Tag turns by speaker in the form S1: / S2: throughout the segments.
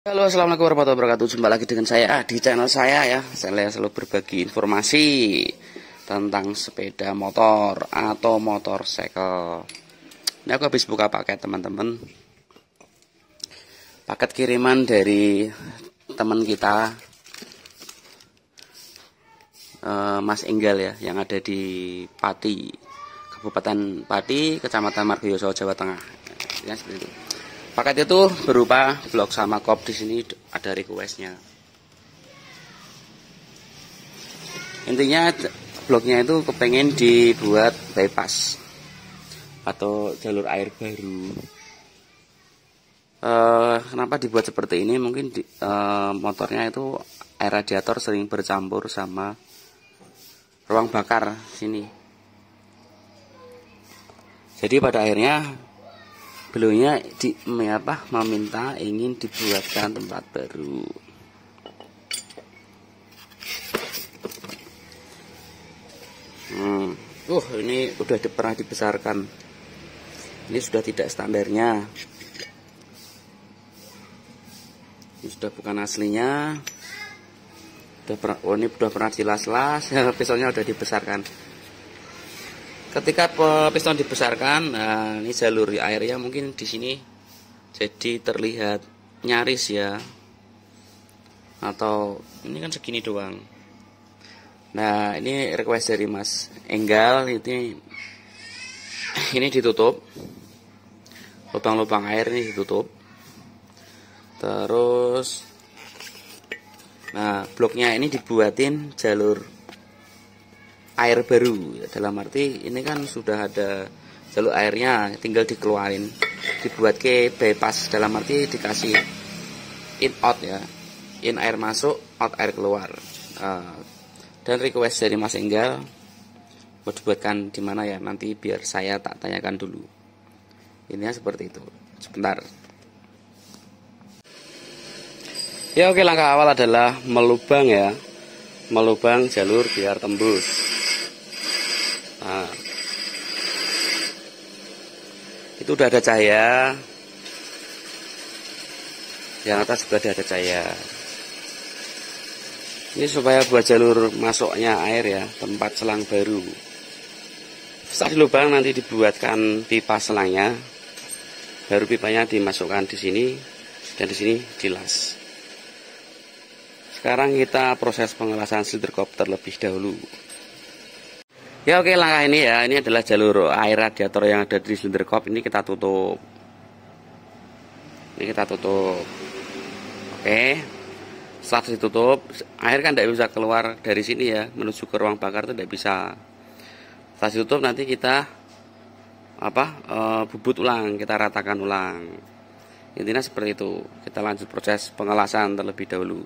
S1: Halo, assalamualaikum warahmatullahi wabarakatuh. Jumpa lagi dengan saya di channel saya ya. Saya selalu berbagi informasi tentang sepeda motor atau motorcycle. Ini aku habis buka paket teman-teman. Paket kiriman dari teman kita, Mas Enggal ya, yang ada di Pati, Kabupaten Pati, Kecamatan Margoyoso, Jawa Tengah. Ya seperti itu. Paket itu berupa blok sama kop. Di sini ada requestnya. Intinya bloknya itu kepengen dibuat bypass atau jalur air baru. Kenapa dibuat seperti ini? Mungkin motornya itu air radiator sering bercampur sama ruang bakar sini. Jadi pada akhirnya beliaunya meminta ingin dibuatkan tempat baru. Ini udah pernah dibesarkan. Ini sudah tidak standarnya. Ini sudah bukan aslinya. Ini sudah pernah dilas-las. Pistonnya udah dibesarkan. Ketika piston dibesarkan, nah ini jalur airnya mungkin di sini jadi terlihat nyaris ya, atau ini kan segini doang. Nah ini request dari Mas Enggal, ini ditutup, lubang-lubang air ini ditutup. Terus, nah bloknya ini dibuatin jalur air baru, dalam arti ini kan sudah ada jalur airnya, tinggal dikeluarin, dibuat ke bypass, dalam arti dikasih in out ya, in air masuk, out air keluar. Dan request dari Mas Enggal mau dibuatkan di mana ya, nanti biar saya tak tanyakan dulu. Ininya seperti itu. Sebentar. Ya oke, langkah awal adalah melubang ya, melubang jalur biar tembus. Nah, itu udah ada cahaya, yang atas juga ada cahaya. Ini supaya buat jalur masuknya air ya, tempat selang baru. Setelah dilubang nanti dibuatkan pipa selangnya, baru pipanya dimasukkan di sini dan di sini dilas. Sekarang kita proses pengelasan silinder kop terlebih dahulu. Ya oke, langkah ini ya, ini adalah jalur air radiator yang ada di silinder kop. Ini kita tutup. Ini kita tutup. Oke. Setelah ditutup, air kan tidak bisa keluar dari sini ya, menuju ke ruang bakar itu tidak bisa. Setelah ditutup nanti kita bubut ulang, kita ratakan ulang. Intinya seperti itu. Kita lanjut proses pengelasan terlebih dahulu.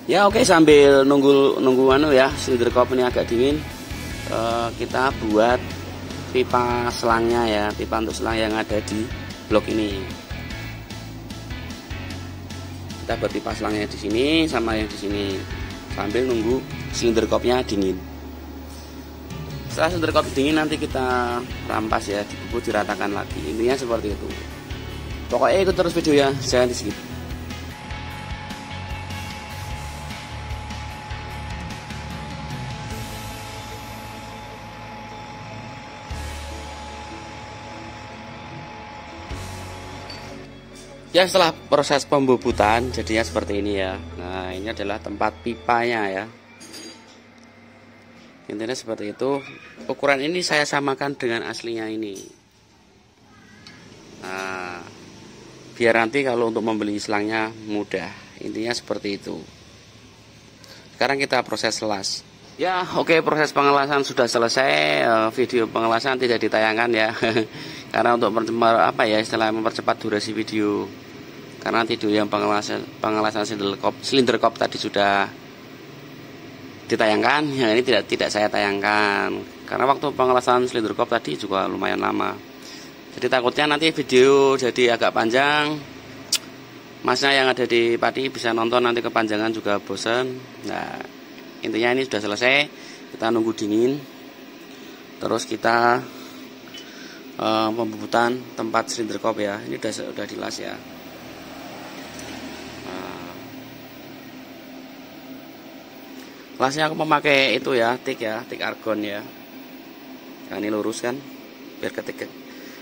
S1: Ya oke, sambil nunggu silinder kop ini agak dingin, kita buat pipa selangnya ya, pipa untuk selang yang ada di blok ini. Kita buat pipa selangnya di sini sama yang di sini sambil nunggu silinder kopnya dingin. Setelah silinder kop dingin nanti kita rampas ya, dibubut, diratakan lagi. Intinya seperti itu. Pokoknya ikut terus video ya, jangan di skip. Ya, setelah proses pembubutan jadinya seperti ini ya. Nah, ini adalah tempat pipanya ya. Intinya seperti itu. Ukuran ini saya samakan dengan aslinya ini. Nah, biar nanti kalau untuk membeli selangnya mudah. Intinya seperti itu. Sekarang kita proses las. Ya, oke, proses pengelasan sudah selesai. Video pengelasan tidak ditayangkan ya. Karena untuk mempercepat durasi video. Karena video yang pengelasan silinder kop tadi sudah ditayangkan, ya ini tidak saya tayangkan karena waktu pengelasan silinder kop tadi juga lumayan lama. Jadi takutnya nanti video jadi agak panjang, masnya yang ada di Pati bisa nonton nanti kepanjangan juga bosan. Nah, intinya ini sudah selesai, kita nunggu dingin, terus kita pembubutan tempat silinder kop ya. Ini sudah dilas ya. Lasnya aku memakai itu ya, tik argon ya. Nah, ini lurus kan, biar ketik.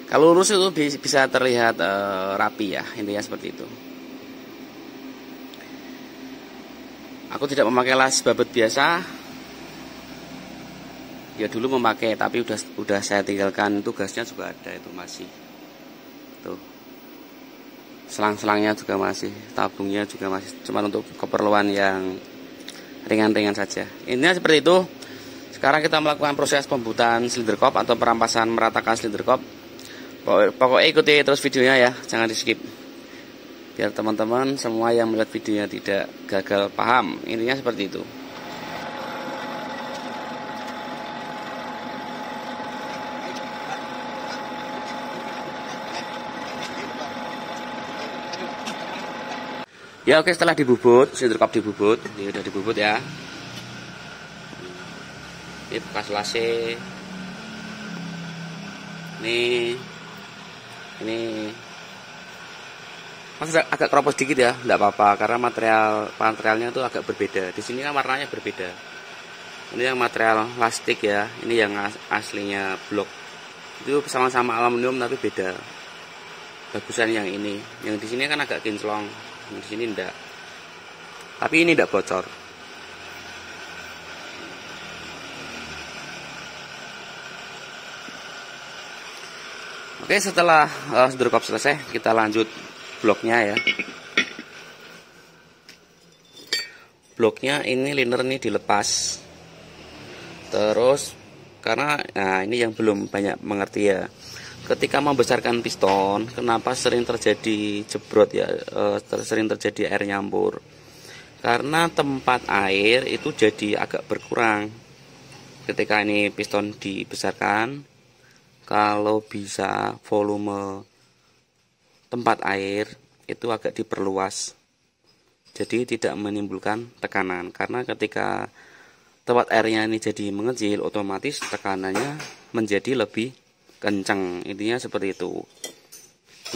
S1: Kalau lurus itu bisa terlihat rapi ya, intinya seperti itu. Aku tidak memakai las babet biasa. Ya dulu memakai, tapi udah saya tinggalkan. Itu gasnya juga ada, itu masih. Tuh. Selang-selangnya juga masih, tabungnya juga masih. Cuma untuk keperluan yang ringan-ringan saja. Intinya seperti itu. Sekarang kita melakukan proses pembuatan silinder kop atau perampasan meratakan silinder kop. Pokoknya ikuti terus videonya ya, jangan di skip. Biar teman-teman semua yang melihat videonya tidak gagal paham. Intinya seperti itu. Ya oke, setelah dibubut, silinder kop dibubut, ini udah dibubut ya. Ini bekas lasnya. Ini masih agak keropos dikit ya, enggak apa-apa karena materialnya itu agak berbeda. Di sini kan warnanya berbeda. Ini yang material plastik ya, ini yang aslinya blok. Itu sama-sama aluminium tapi beda. Bagusan yang ini. Yang di sini kan agak kinclong. Di sini enggak. Tapi ini enggak bocor. Oke, setelah silinder kop selesai, kita lanjut bloknya ya. Bloknya ini liner ini dilepas. Terus karena ini yang belum banyak mengerti ya. Ketika membesarkan piston, kenapa sering terjadi jebrot ya, sering terjadi air nyampur? Karena tempat air itu jadi agak berkurang. Ketika ini piston dibesarkan, kalau bisa volume tempat air itu agak diperluas. Jadi tidak menimbulkan tekanan. Karena ketika tempat airnya ini jadi mengecil, otomatis tekanannya menjadi lebih kencang. Intinya seperti itu.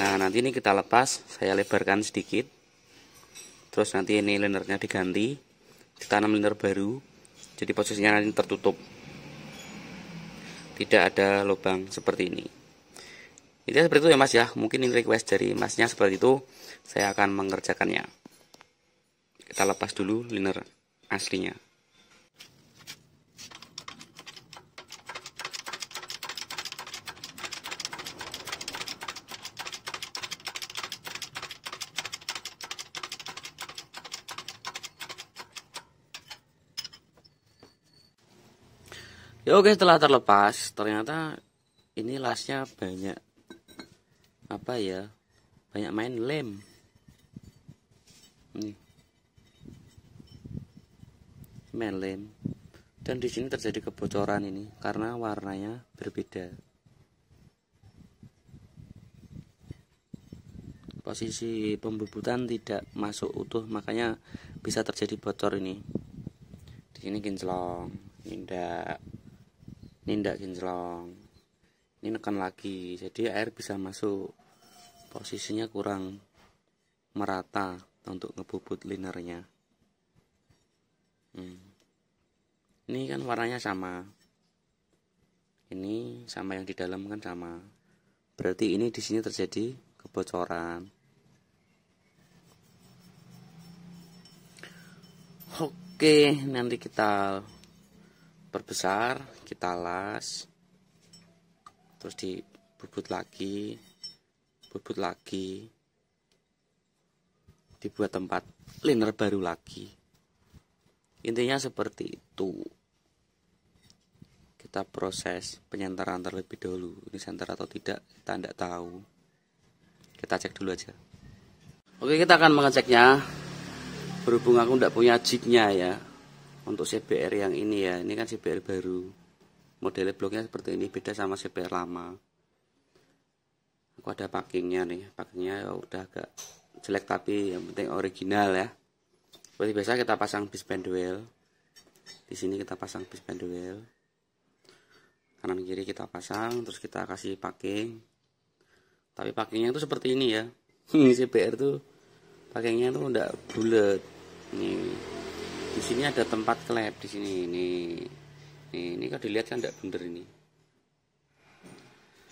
S1: Nah, nanti ini kita lepas, saya lebarkan sedikit. Terus nanti ini linernya diganti, ditanam liner baru. Jadi posisinya nanti tertutup, tidak ada lubang seperti ini. Intinya seperti itu ya mas ya. Mungkin ini request dari masnya seperti itu, saya akan mengerjakannya. Kita lepas dulu liner aslinya. Ya oke, setelah terlepas ternyata ini lasnya banyak banyak main lem. Nih, main lem Dan di sini terjadi kebocoran ini karena warnanya berbeda. Posisi pembubutan tidak masuk utuh, makanya bisa terjadi bocor ini. Di sini kinclong, nindak kinclong. Ini nekan lagi, jadi air bisa masuk. Posisinya kurang merata untuk ngebubut linernya. Ini kan warnanya sama. Ini sama yang di dalam kan sama. Berarti ini di sini terjadi kebocoran. Oke, nanti kita perbesar, kita las, terus dibubut lagi, dibuat tempat liner baru lagi. Intinya seperti itu. Kita proses penyantaran terlebih dahulu. Ini santar atau tidak, kita tidak tahu. Kita cek dulu aja. Oke, kita akan mengeceknya. Berhubung aku tidak punya jignya ya, untuk CBR yang ini ya, ini kan CBR baru, modelnya bloknya seperti ini, beda sama CBR lama. Aku ada packingnya nih, packingnya udah agak jelek tapi yang penting original ya. Seperti biasa kita pasang bis penduel, di sini kita pasang bis penduel, kanan kiri kita pasang, terus kita kasih packing. Tapi packingnya itu seperti ini ya, ini CBR tuh packingnya tuh enggak bulat. Nih, di sini ada tempat klep di sini. Ini kalau dilihat kan enggak bunder ini.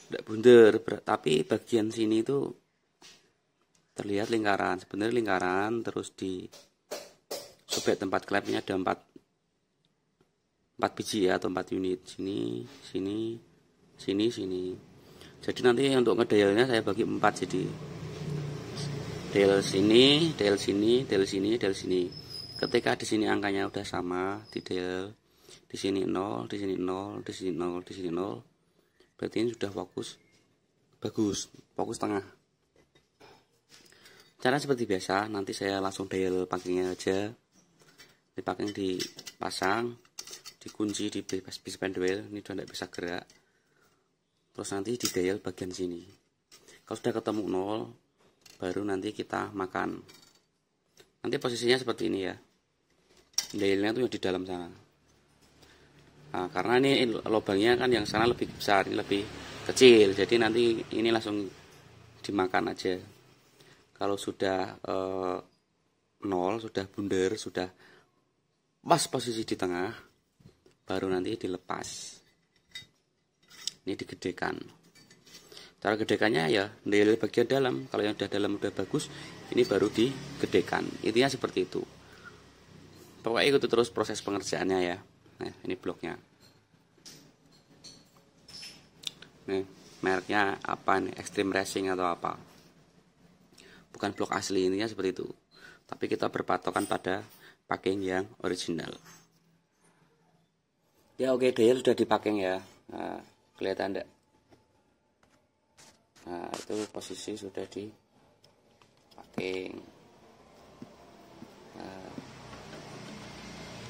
S1: Enggak bunder, tapi bagian sini itu terlihat lingkaran. Sebenarnya lingkaran, terus di sobek tempat klepnya ada 4 biji ya, atau 4 unit. Sini. Jadi nanti untuk ngedialnya saya bagi 4 jadi dial sini, dial sini, dial sini, dial sini. Ketika di sini angkanya udah sama, di dial di sini 0, di sini 0, di sini 0, di sini 0. Berarti ini sudah fokus. Bagus, fokus tengah. Cara seperti biasa, nanti saya langsung dial packingnya aja. Di packing dipasang, dikunci di bis penduel, ini udah tidak bisa gerak. Terus nanti di dial bagian sini. Kalau sudah ketemu 0, baru nanti kita makan. Nanti posisinya seperti ini ya, dialnya tuh yang di dalam sana. Nah, karena ini lubangnya kan yang sana lebih besar, ini lebih kecil, jadi nanti ini langsung dimakan aja. Kalau sudah 0, sudah bundar, sudah pas posisi di tengah, baru nanti dilepas. Ini digedekan. Cara gedekannya ya dari bagian dalam. Kalau yang udah dalam udah bagus, ini baru digedekan. Intinya seperti itu. Pokoknya ikuti terus proses pengerjaannya ya. Nah, ini bloknya. Nih, mereknya apa nih? Extreme Racing atau apa? Bukan blok asli, intinya seperti itu. Tapi kita berpatokan pada packing yang original. Ya oke, dial sudah dipacking ya. Nah, kelihatan enggak? Nah, itu posisi sudah di packing. Nah,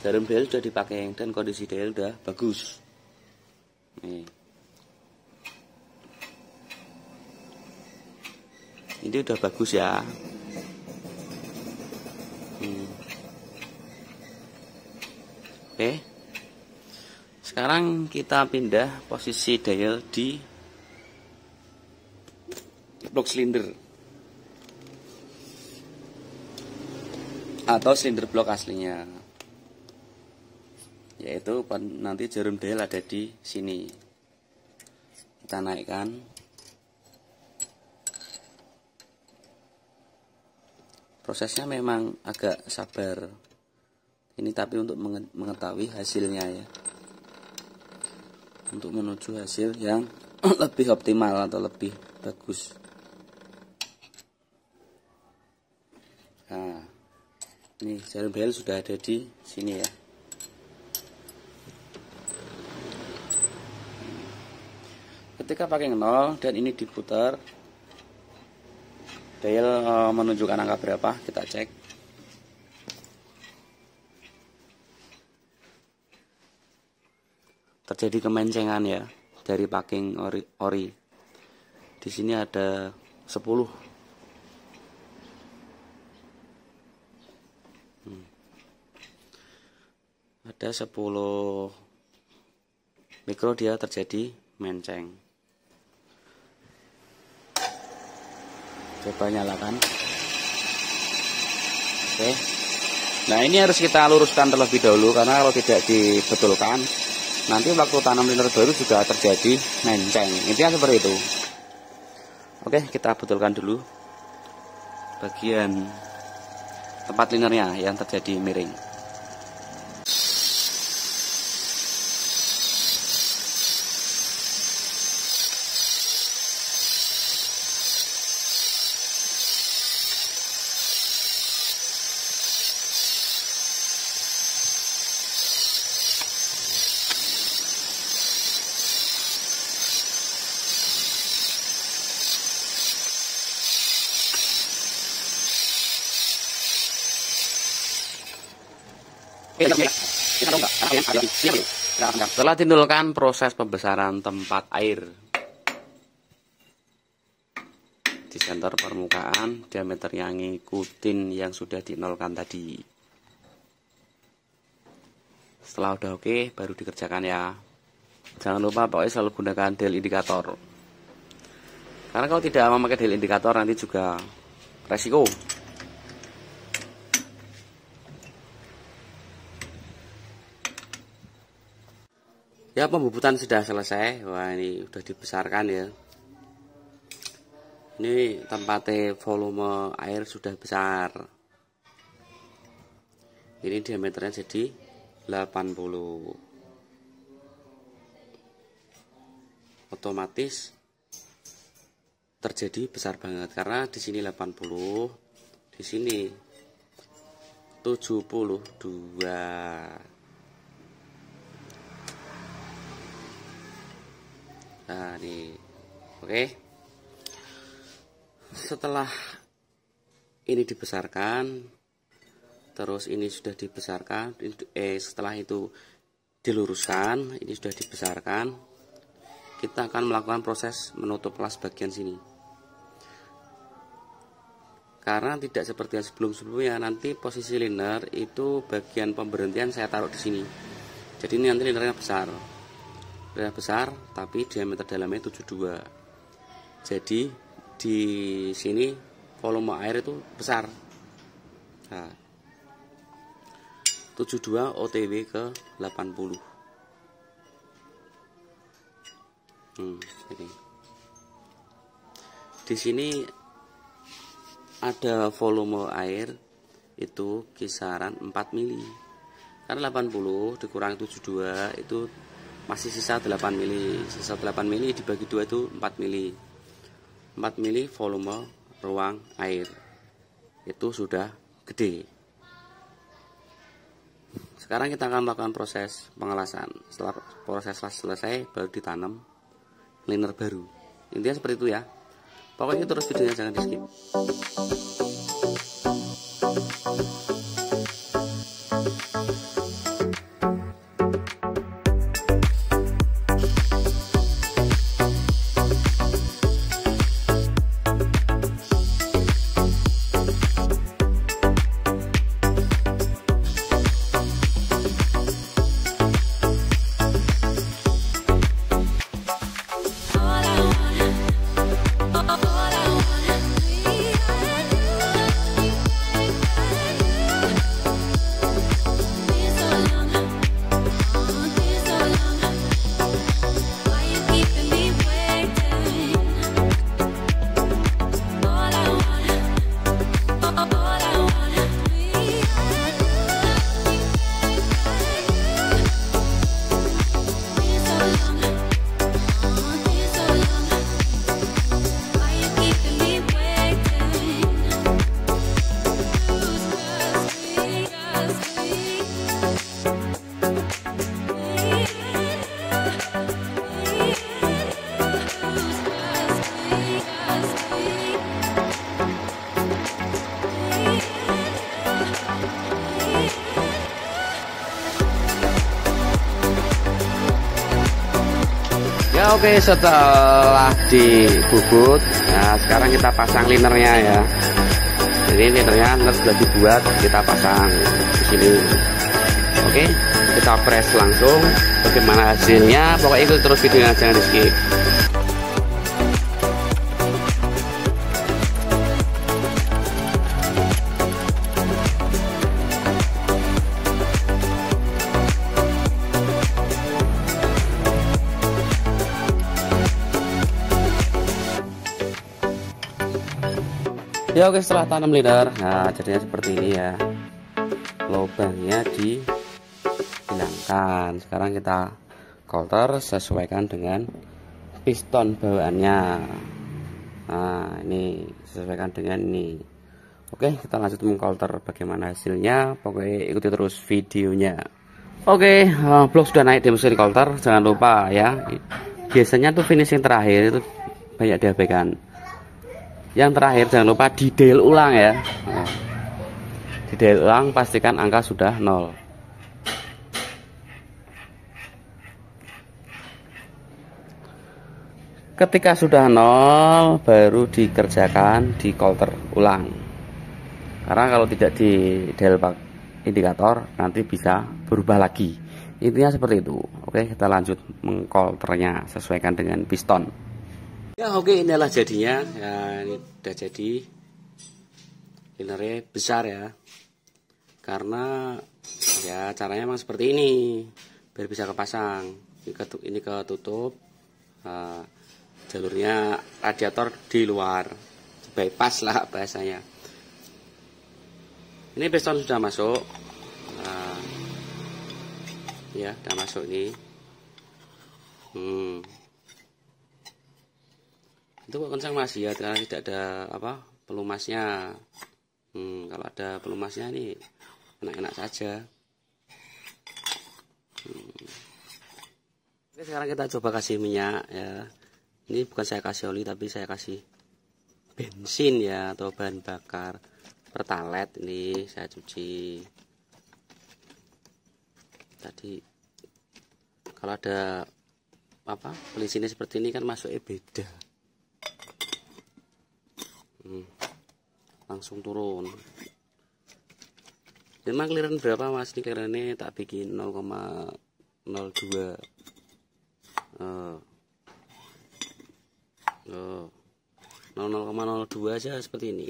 S1: jarum dial sudah dipacking dan kondisi dial sudah bagus. Nih. Ini udah bagus ya. Oke. Sekarang kita pindah posisi dial di blok silinder atau silinder blok aslinya, yaitu nanti jarum dial ada di sini. Kita naikkan. Prosesnya memang agak sabar ini, tapi untuk mengetahui hasilnya ya, untuk menuju hasil yang lebih optimal atau lebih bagus. Nah, ini jarum dial sudah ada di sini ya. Ketika pakai 0 dan ini diputar, dial menunjukkan angka berapa, kita cek. terjadi kemencengan ya dari packing ori. Di sini ada 10. Ada 10 mikro dia terjadi menceng. Coba nyalakan. Oke. Nah, ini harus kita luruskan terlebih dahulu, karena kalau tidak dibetulkan nanti waktu tanam liner baru juga terjadi menceng. Intinya seperti itu. Oke, kita betulkan dulu bagian tempat linernya yang terjadi miring. Setelah tinulkan proses pembesaran tempat air di senter permukaan, diameternya ngikutin yang sudah dinolkan tadi. Setelah udah oke, baru dikerjakan ya. Jangan lupa pokoknya selalu gunakan dial indikator, karena kalau tidak memakai dial indikator nanti juga resiko. Ya, pembubutan sudah selesai. Wah, ini sudah dibesarkan ya. Ini tempatnya volume air sudah besar. Ini diameternya jadi 80. Otomatis terjadi besar banget karena di sini 80, di sini 72. Nah, nih. Oke. Setelah ini dibesarkan, terus ini sudah dibesarkan, setelah itu diluruskan, ini sudah dibesarkan, kita akan melakukan proses menutup kelas bagian sini. Karena tidak seperti yang sebelum-sebelumnya, nanti posisi liner itu bagian pemberhentian saya taruh di sini. Jadi ini nanti linernya besar. Besar, tapi diameter dalamnya 72. Jadi di sini volume air itu besar. Nah, 72 OTW ke 80. Ini. Di sini ada volume air itu kisaran 4 mili. Karena 80 dikurangi 72 itu masih sisa 8 mili. Sisa 8 mili dibagi 2 itu 4 mili. 4 mili volume ruang air. Itu sudah gede. Sekarang kita akan melakukan proses pengelasan. Setelah proses selesai baru ditanam liner baru. Intinya seperti itu ya. Pokoknya terus videonya jangan di skip. Ya oke, setelah dibubut, nah sekarang kita pasang linernya ya. Jadi linernya sudah dibuat, kita pasang di sini. Oke, kita press langsung. Bagaimana hasilnya? Pokoknya ikut terus videonya, jangan di skip. Ya oke, setelah tanam liner, nah jadinya seperti ini ya. Lubangnya dihilangkan. Sekarang kita coulter sesuaikan dengan piston bawaannya. Nah ini sesuaikan dengan ini. Oke, kita lanjut mengcoulter. Bagaimana hasilnya? Pokoknya ikuti terus videonya. Oke, blok sudah naik di mesin coulter. Jangan lupa ya, biasanya tuh finishing terakhir itu banyak diabaikan. Yang terakhir jangan lupa didel ulang ya. Didel ulang, pastikan angka sudah 0. Ketika sudah 0 baru dikerjakan di coulter ulang. Karena kalau tidak di dial indikator nanti bisa berubah lagi. Intinya seperti itu. Oke, kita lanjut mengcoulternya sesuaikan dengan piston. Ya oke, inilah jadinya ya, ini udah jadi. Linernya besar ya, karena ya caranya emang seperti ini biar bisa kepasang. Ini ketutup, jalurnya radiator di luar, bypass lah bahasanya. Ini piston sudah masuk, ya sudah masuk ini. Itu kok kencang masih ya, karena tidak ada pelumasnya. Kalau ada pelumasnya ini enak-enak saja. Oke, sekarang kita coba kasih minyak ya. Ini bukan saya kasih oli, tapi saya kasih bensin ya, atau bahan bakar pertalite. Ini saya cuci. Tadi kalau ada bensinnya seperti ini kan masuknya beda. Langsung turun. Memang clearance berapa mas? Ini clearance tak bikin 0,02. 0,02 aja seperti ini.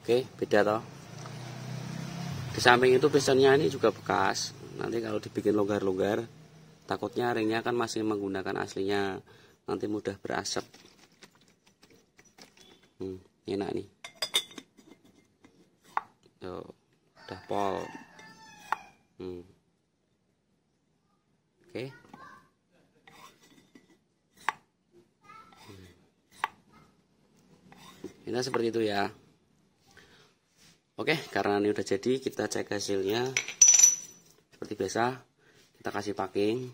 S1: Oke, beda toh. Di samping itu pistonnya ini juga bekas. Nanti kalau dibikin longgar-longgar, takutnya ringnya kan masih menggunakan aslinya, nanti mudah berasap. Enak nih. Tuh, udah pol. Oke. Ini seperti itu ya. Oke, karena ini udah jadi, kita cek hasilnya. Seperti biasa, kita kasih packing.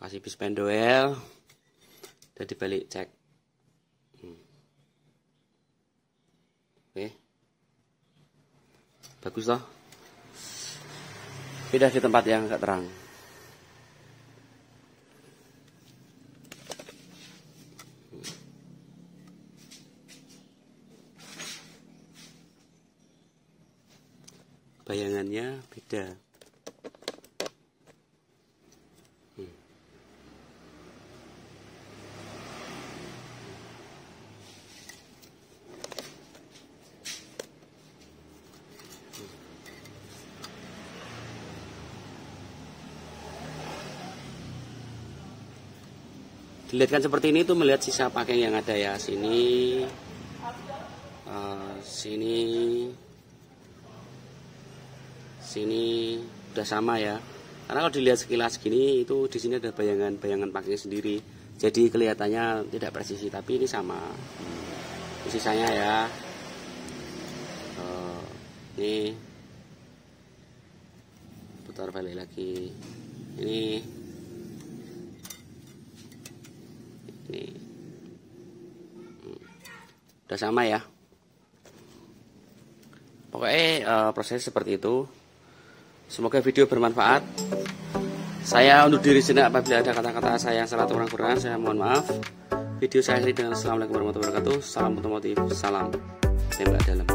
S1: Kasih bis pendoel dan dibalik cek. Oke, bagus toh. Pindah di tempat yang agak terang. Bayangannya beda. Dilihatkan seperti ini tuh, melihat sisa packing yang ada ya, sini, sini udah sama ya. Karena kalau dilihat sekilas gini, itu di sini ada bayangan packing sendiri, jadi kelihatannya tidak presisi, tapi ini sama. Sisanya ya, ini putar balik lagi, ini udah sama ya. Pokoknya proses seperti itu. Semoga video bermanfaat. Saya undur diri sejenak apabila ada kata-kata saya yang salah atau kurang-kurang, saya mohon maaf. Video saya akhiri dengan assalamualaikum warahmatullahi wabarakatuh. Salam otomotif, salam tembak dalam.